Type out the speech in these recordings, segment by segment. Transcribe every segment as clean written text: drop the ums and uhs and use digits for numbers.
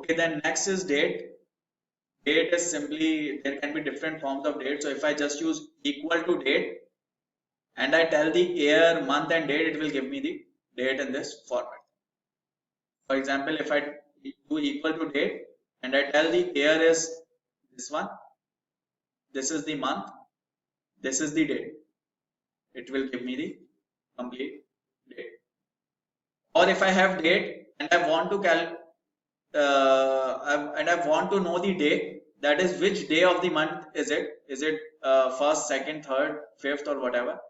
Okay, then next is date. Date is simply, there can be different forms of date. So if I just use equal to date and I tell the year, month and date, it will give me the date in this format. For example, if I do equal to date and I tell the year is this one, this is the month, this is the date, it will give me the complete date. Or if I have date and I want to know the day, that is which day of the month is it? Is it first, second, third, fifth, or whatever?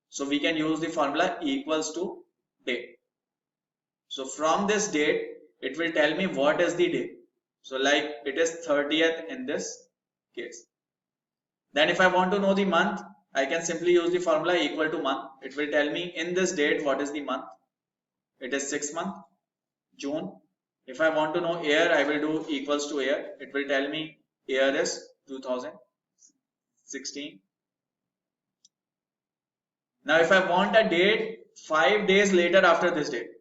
So we can use the formula equals to day. So from this date, it will tell me what is the day. So like it is 30th in this case. Then if I want to know the month, I can simply use the formula equal to month. It will tell me in this date what is the month. It is 6th month, June. If I want to know year, I will do equals to year. It will tell me year is 2016. Now if I want a date 5 days later after this date,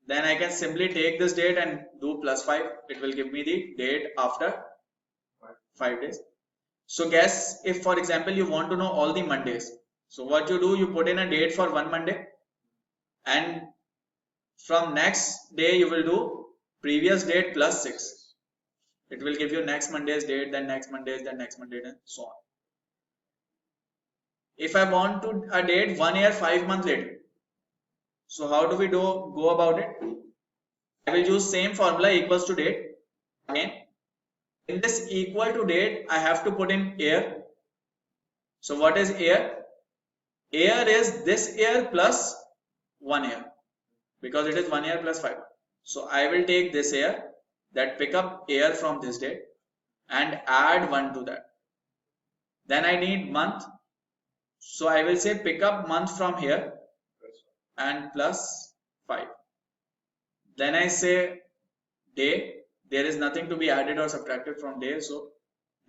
then I can simply take this date and do +5. It will give me the date after 5 days. So guess if for example you want to know all the Mondays. So what you do, you put in a date for one Monday and from next day you will do previous date +6. It will give you next Monday's date, then next Monday's, then next Monday, and so on. If I want to a date 1 year 5 months later, so how do we go about it? I will use same formula equals to date. Again, in this equal to date, I have to put in year. So what is year? Year is this year plus 1 year, because it is 1 year plus 5. So I will take this year, that pick up year from this date and add 1 to that. Then I need month. So I will say pick up month from here and +5. Then I say day. There is nothing to be added or subtracted from day. So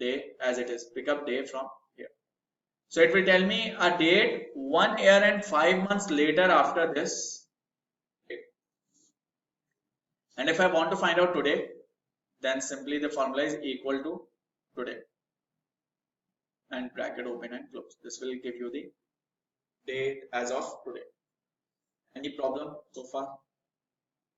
day as it is. Pick up day from here. So it will tell me a date 1 year and 5 months later after this date. And if I want to find out today, then simply the formula is equal to today. And bracket open and close. This will give you the date as of today. Any problem so far?